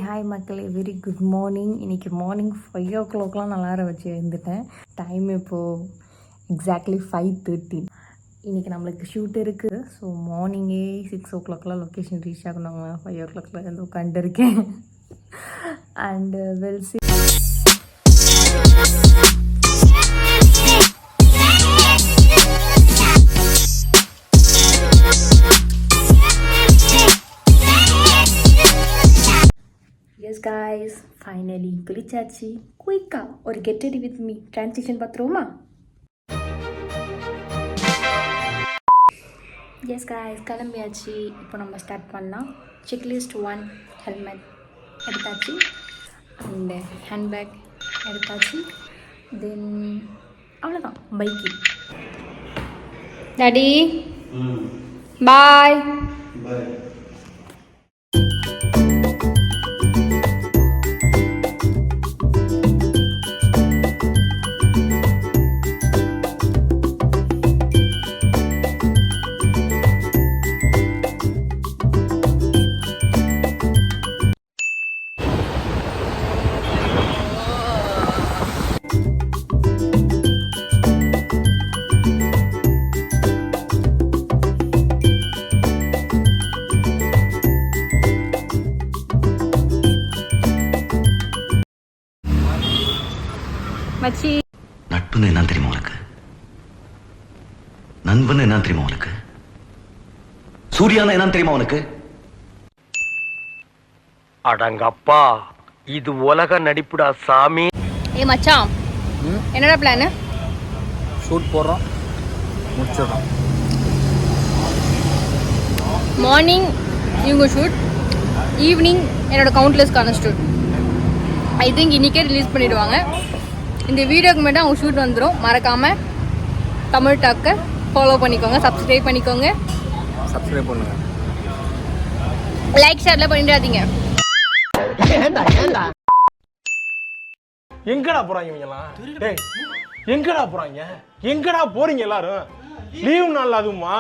Hi மக்களே, very good morning. இன்றைக்கி morning 5 o'clock நான் அலாரம் வச்சு எழுந்துட்டேன். டைம் இப்போது எக்ஸாக்ட்லி 5:30. இன்றைக்கி நம்மளுக்கு ஷூட் இருக்குது. ஸோ மார்னிங்கே 6 o'clock லொக்கேஷன் ரீச் ஆகணும். 5 o'clock இருந்து உட்காந்துருக்கேன். And we'll see. Yes guys, finally குளிச்சாச்சு. குயிக்காக ஒரு get ready with me transition பார்த்துருவோமா? எஸ் காய்ஸ், கிளம்பியாச்சு. இப்போ நம்ம ஸ்டார்ட் பண்ணலாம். செக்லிஸ்ட் 1 ஹெல்மெட் எடுத்தாச்சு, அண்டு ஹேண்ட்பேக் எடுத்தாச்சு. தென் அவ்வளோதான், பைக்கு. Daddy bye. மச்சி, நட்புன்னு என்ன தெரியுமா உனக்கு? நண்பன்னு என்ன தெரியுமா உனக்கு? சூர்யானா என்ன தெரியுமா உனக்கு? அடங்கப்பா, இது உலக நடிப்புடா சாமி. ஏ மச்சான், என்னடா பிளானு? ஷூட் போடுறோம், முடிச்சிடுறோம். மார்னிங் இவங்க ஷூட், ஈவினிங் என்னோட கவுண்ட்லெஸ்க்கான ஷூட். ஐ திங்க் இன்றைக்கே ரிலீஸ் பண்ணிவிடுவாங்க. இந்த வீடியோக்கு முன்னாடி அவங்க ஷூட் வந்துடும். மறக்காமல் தமிழ் டாக்கை ஃபாலோ பண்ணிக்கோங்க, சப்ஸ்கிரைப் பண்ணிக்கோங்க, சப்ஸ்கிரைப் பண்ணுங்க, லைக் ஷேர்லாம் பண்ணிடாதீங்க. எங்கடா போறாங்க இவங்கலாம்? டேய், எங்கடா போறாங்க? எங்கடா போறீங்க எல்லாரும்? லீவு நாள் அதுவுமா,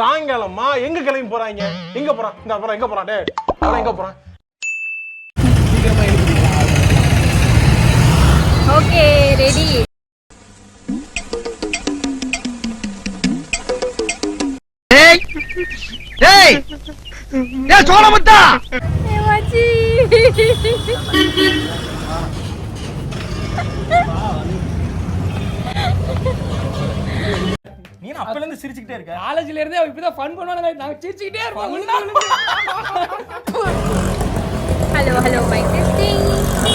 சாயங்காலமா எங்க கிளம்பி போறாங்க? எங்க போறான்? இந்த போறான், எங்க போறான்? டேய், அவன் எங்க போறான்? Okay, ready. டேய் டேய் டேய் சோளமுத்தா, மச்சி நீ அப்பல இருந்து சிரிச்சிட்டே இருக்க. காலேஜ்ல இருந்தே அவ இப்பதான் ஃபன் பண்ணுவாங்க, நாங்க சிரிச்சிட்டே இருப்போம். Hello my testing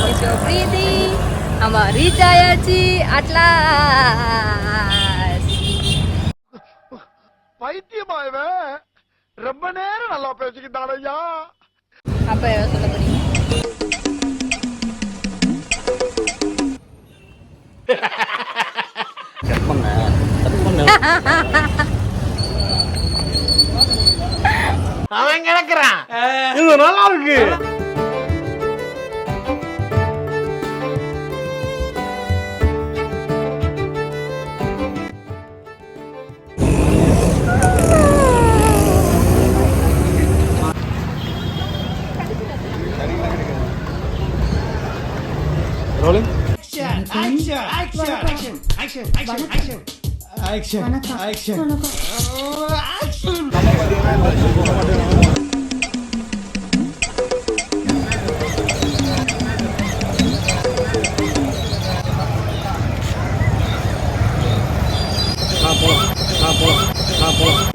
is your Preethi. ஆமா, ரீச் ஆயாச்சு அட்லாஸ். பைத்தியமாயவே ரொம்ப நேரம் நல்லா பேசிக்கிட்டான் ஐயா. அப்ப சொல்ல போறீங்க? அவன் கிடக்குறான். இது நல்லா இருக்கு. Rolling. Action. போலாம்.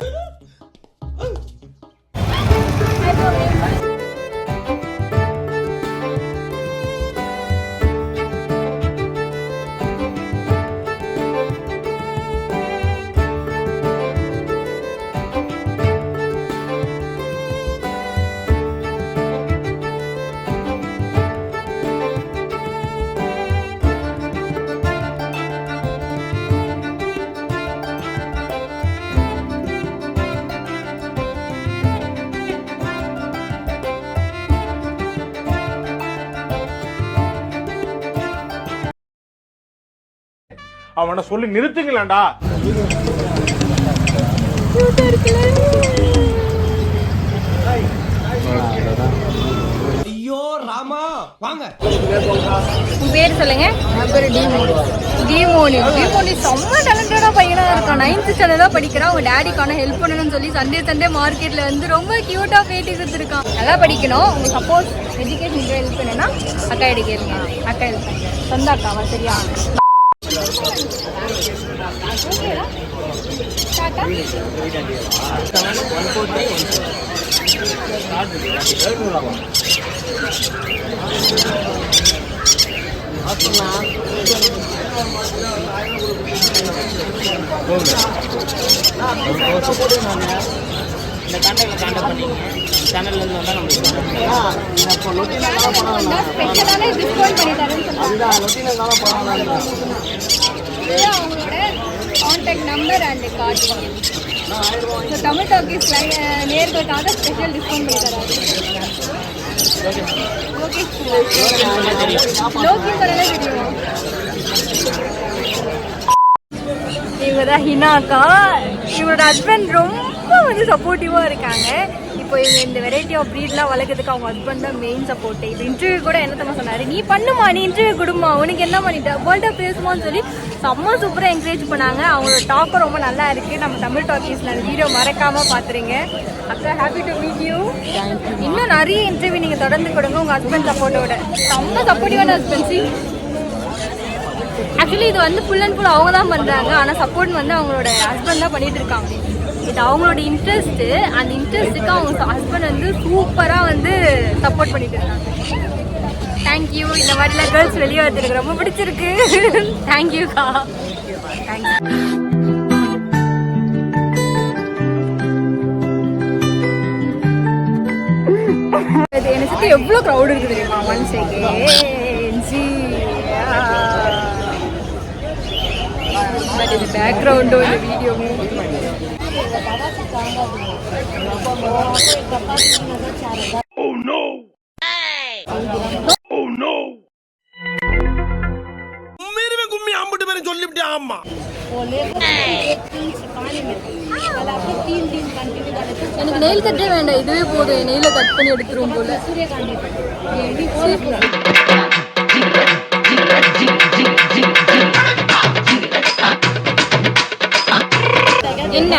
அவனை சொல்லி நிறுத்துங்களேன்டா. ஐயோ ராமா, வாங்க. உன் பேர் சொல்லுங்க. என் பேர் டிமோனி. டிமோனி செம்ம டேலண்டடா பையனா இருக்கான். 9th ஸ்டாண்டர்டா படிக்கிறான். அவங்க டேடிக்கான ஹெல்ப் பண்ணணும்னு சொல்லி சண்டே மார்க்கெட்ல வந்து ரொம்ப கியூட்டா பேட்டி கொடுத்துருக்கான். நல்லா படிக்கணும். உங்க சப்போஸ் எஜுகேஷன் ஹெல்ப் பண்ணா அக்கா கிட்ட கேளுங்க. அக்கா ஹெல்ப் பண்ணுங்க. சொந்த அக்காவா? சரியா? இந்த கான்டாக்ட்ல பண்ணீங்க சேனல்ல இருந்து வந்தா நம்ம ஸ்பெஷலான டிஸ்கவுண்ட் பண்ணி தரேன்னு சொன்னாங்க. அவங்களோட contact number and card. So Tamil talkies நேர்களுக்காக ஸ்பெஷல் டிஸ்கவுண்ட் பண்ணி தராங்க. லோகேஷ் வரலாம் தெரியும். இவங்க தான் ஹினாக்கா. இவரோட ஹஸ்பண்ட் ரொம்ப வந்து சப்போர்ட்டிவாக இருக்காங்க. இப்போ இவங்க இந்த வெரைட்டி ஆஃப் ப்ரீட்லாம் வளர்க்கறதுக்கு அவங்க ஹஸ்பண்ட் தான் மெயின் சப்போர்ட்டு. இப்போ இன்டர்வியூ கூட என்னத்தம்மா சொன்னார், நீ பண்ணுமா, நீ இன்டர்வியூ கொடுமா, உனக்கு என்ன பண்ணிட்ட, வேர்ல்டாக பேசுமான்னு சொல்லி செம்ம சூப்பராக என்கரேஜ் பண்ணாங்க. அவங்களோட டாக்கும் ரொம்ப நல்லா இருக்குது. நம்ம தமிழ் டாக்கீஸில் அந்த வீடியோ மறக்காமல் பார்த்துருங்க. அக்கா ஹாப்பி டு மீட் யூ. இன்னும் நிறைய இன்டர்வியூ நீங்கள் தொடர்ந்து கொடுங்க உங்கள் ஹஸ்பண்ட் சப்போர்ட்டோட. செம்ம சப்போர்ட்டிவான ஹஸ்பண்ட். ஆக்சுவலி இது வந்து ஃபுல் அண்ட் ஃபுல் அவங்க தான் பண்ணுறாங்க. ஆனால் சப்போர்ட் வந்து அவங்களோட ஹஸ்பண்ட் தான் பண்ணிட்டு இருக்காங்க. இது அவங்களோட இன்ட்ரெஸ்ட்டு. அந்த இன்ட்ரெஸ்ட்டுக்கு அவங்க ஹஸ்பண்ட் வந்து சூப்பராக வந்து சப்போர்ட் பண்ணிட்டு இருக்காங்க. தேங்க்யூ. இந்த மாதிரிலாம் கேர்ள்ஸ் வெளியே வந்து எனக்கு ரொம்ப பிடிச்சிருக்கு. தேங்க்யூக்கா. தேங்க்யூ. என்னை சுற்றி எவ்வளோ க்ரௌட் இருக்குது தெரியுமா? One second. பட் இது பேக்ரவுண்டோ இந்த வீடியோவும் கும்மி அம்பிட்டு பேரும் சொல்லிவிட்டே. ஆமா எனக்கு நெயில் கட்டே வேண்டாம், இதுவே போதும். நெயில கட் பண்ணி எடுத்துருவோம் போல. என்ன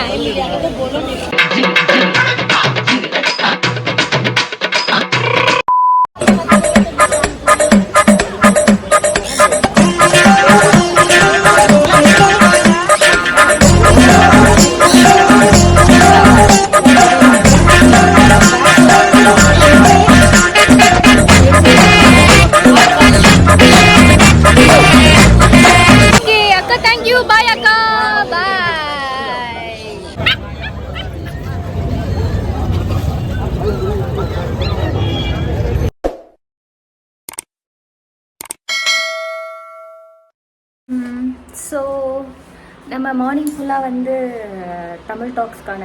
ஸோ நம்ம மார்னிங் ஃபுல்லாக வந்து தமிழ் டாக்ஸ்க்கான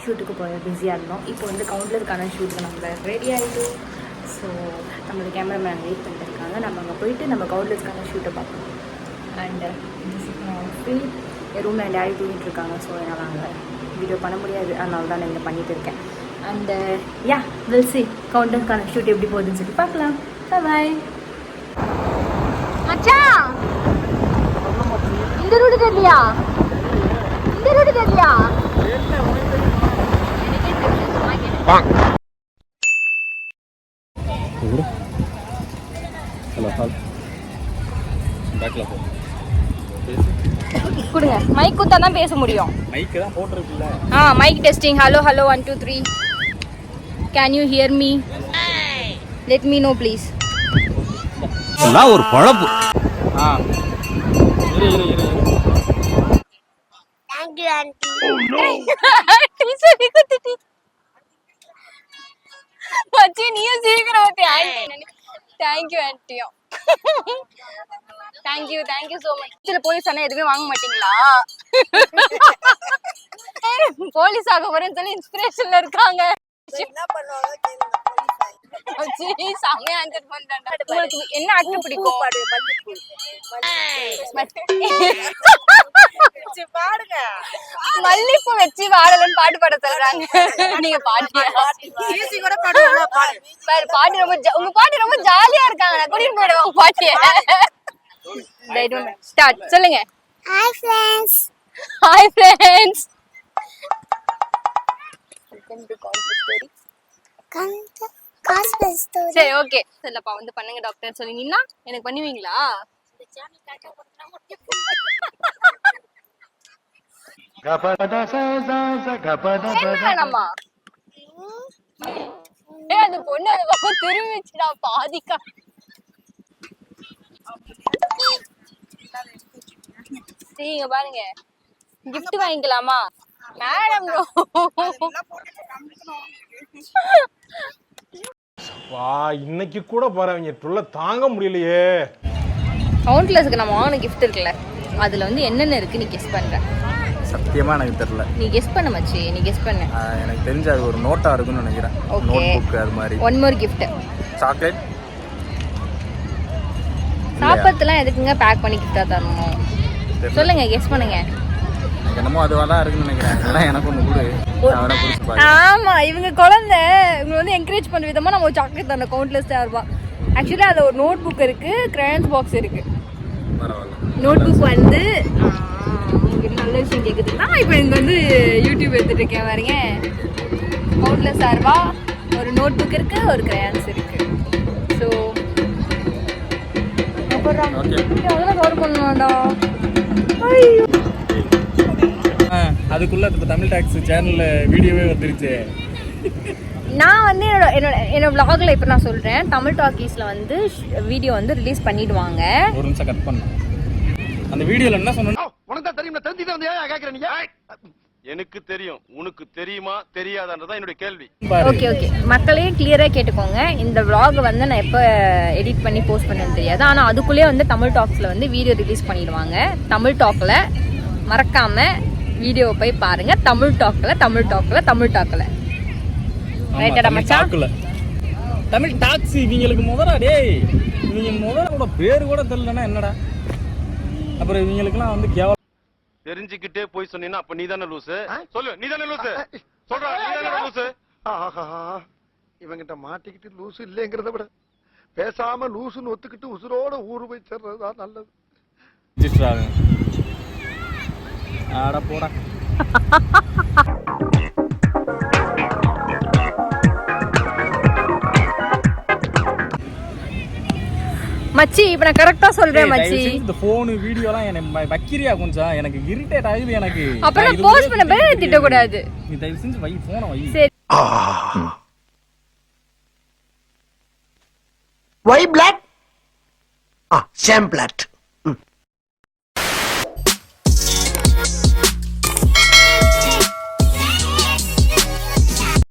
ஷூட்டுக்கு போய் பிஸியாக இருந்தோம். இப்போ வந்து கவுண்டருக்கான ஷூட்டுக்கு நம்ம ரெடி ஆகிட்டோம். ஸோ நம்மளோட கேமராமேன் வெயிட் பண்ணிட்டு இருக்காங்க. நம்ம அங்கே போயிட்டு நம்ம கவுண்டர்ஸ்க்கான ஷூட்டை பார்க்கணும். அண்டு என் ரூமில் என் டேடி தூங்கிட்டு இருக்காங்க. ஸோ என்னால் அங்கே வீடியோ பண்ண முடியாது. அதனால தான் நான் இங்கே பண்ணிகிட்டு இருக்கேன். அண்டு யா வில் சி கவுண்டருக்கான ஷூட் எப்படி போகுதுன்னு சொல்லி பார்க்கலாம். பாய் மச்சான். இந்த ரூட் தெரியலையா? இந்த ரூட் தெரியலையா? கொடுங்க. மைக் குத்தா தான் பேச முடியும். மைக் தான் போட்டுருக்குல்ல. Mic testing. Hello 1 2 3. Can you hear me? Let me know please. எல்லாம் ஒரு பழப்பு. Thank you, auntie. Oh no. சொல்லி குத்திட்டி. மச்சி நீயும் சீக்கிரம் ஓட்டி anti. Thank you aunty. Thank you so much. இதுல போலீஸ் அண்ணா எதுவுமே வாங்க மாட்டீங்களா? போலீஸ் ஆக போறேன்னு சொல்லி இன்ஸ்பிரேஷன்ல இருக்காங்க. என்ன பண்ணுவாங்க கேளுங்க. மச்சி செமையா ஆன்சர் பண்றாங்க. உங்களுக்கு என்ன அட்டை பிடிக்கும்? மல்லிப்பூ. மச்சி பாடுங்க. மல்லிப்பூ வச்சு வாழலன்னு பாட்டு பாட சொல்றாங்க. நீங்க பாட்டியா? பாரு, பாட்டி ரொம்ப உங்க பாட்டி ரொம்ப ஜாலியா இருக்காங்க. நான் கூட்டிட்டு போயிடுவேன் உங்க பாட்டிய. ஸ்டார்ட் சொல்லுங்க. Hi friends. Hi friends. Cosplay story. சரி ஓகே. சொல்லப்பா வந்து பண்ணுங்க டாக்டர் சொன்னீங்கன்னா எனக்கு பண்ணுவீங்களா? என்ன வேணாமா? அந்த பொண்ணு அந்த பக்கம் திரும்பிச்சுடா பாதிக்கா. சரிங்க பாருங்க, கிஃப்ட் வாங்கிக்கலாமா மேடம்? வா இன்னைக்கு கூட பாருங்க ட்ரோல தாங்க முடியலையே. கவுண்ட்லெஸ்க்கு நம்ம வாங்கின கிஃப்ட் இருக்குல்ல, அதுல வந்து என்னென்ன இருக்கு நீ கெஸ் பண்ற? சத்தியமா எனக்கு தெரியல. நீ கெஸ் பண்ண மச்சி, நீ கெஸ் பண்ணு. எனக்கு தெரிஞ்ச அது ஒரு நோட்டா இருக்கும்னு நினைக்கிறேன். ஓகே, நோட் புக் அது மாதிரி. One more gift. சாக்லேட். சாப்பாடுலாம் எதுக்குங்க பேக் பண்ணி கிஃப்டா தரணும்? சொல்லுங்க, கெஸ் பண்ணுங்க. என்னமோ அதுவா தான் இருக்குன்னு நினைக்கிறேன். எல்லாம் எனக்கு ஒன்று கொடு, நான் வேணா குடிச்சு பாருங்க. ஆமா, இவங்க குழந்தை இவங்க வந்து என்கரேஜ் பண்ண விதமா நம்ம ஒரு சாக்லேட் தரணும். கவுண்ட்லெஸ் ரூபா. ஆக்சுவலி அது ஒரு நோட் புக் இருக்கு, கிரையான்ஸ் பாக்ஸ் இருக்கு. பரவாயில்ல. நோட் புக் வந்து உங்களுக்கு நல்ல விஷயம் கேக்குதுன்னா இப்போ இங்க வந்து யூடியூப் எடுத்துட்டு இருக்கேன் பாருங்க. கவுண்ட்லெஸ் ரூபா, ஒரு நோட் புக் இருக்கு, ஒரு கிரையான்ஸ் இருக்கு. ஸோ அப்புறம் அதெல்லாம் கவர் பண்ணுவாண்டா. அதுக்குள்ள இப்ப தமிழ் டாக்ஸ் சேனல்ல வீடியோவே வந்துருச்சு. நான் வந்து என்னோட vlogல இப்போ நான் சொல்றேன், தமிழ் டாக்கீஸ்ல வந்து வீடியோ வந்து ரிலீஸ் பண்ணிடுவாங்க. ஒரு நிமிஷம் கட் பண்ணு. அந்த வீடியோல என்ன சொன்னா, உனக்கு தான் தெரியும், தெரிஞ்சுட்டு வந்து ஏன் கேக்குற நீங்க? எனக்கு தெரியும், உனக்கு தெரியுமா தெரியாதான்றதான் என்னுடைய கேள்வி. ஓகே ஓகே, மக்களே கிளியரா கேட்டுக்கோங்க. இந்த vlog வந்து நான் எப்போ எடிட் பண்ணி போஸ்ட் பண்ணேன்னு தெரியாது, ஆனா அதுக்குள்ளேயே வந்து தமிழ் டாக்ஸ்ல வந்து வீடியோ ரிலீஸ் பண்ணிடுவாங்க. தமிழ் டாக்ல மறக்காம வீடியோ போய் பாருங்க. தமிழ் டாக்ல ரைட்டடா மச்சான்? தமிழ் டாக்ஸ் இவங்களுக்கு முதல்ல டேய், இவங்க முதல்ல கூட பேரு கூட தெரியலன்னா என்னடா? அப்புறம் இவங்களுக்குலாம் வந்து கேவலம். தெரிஞ்சுக்கிட்டே போய் சொன்னீங்கன்னா அப்ப நீதானே லூசு? சொல்லு, நீதானே லூசு? சொல்றா, நீதானே லூசு? ஆஹா, இவங்கிட்ட மாட்டிக்கிட்டு லூசு இல்லைங்கிறத விட பேசாம லூசுன்னு ஒத்துக்கிட்டு உசுரோட ஊரு போய் சேர்றதுதான் நல்லது. ரெஜிஸ்டர் ஆகும். ஆட போடா. மச்சி இப்போ நான் கரெக்டா சொல்றேன் மச்சி. இந்த போன் வீடியோலாம் என்ன வக்கிரியா கொஞ்சம் எனக்கு இரிட்டேட் ஆகுது எனக்கு. அப்புறம் நான் போஸ்ட் பண்ண பேர திட்ட கூடாது. நீ தயவு செஞ்சு வை போனை வை. சரி. Why black? Same blood.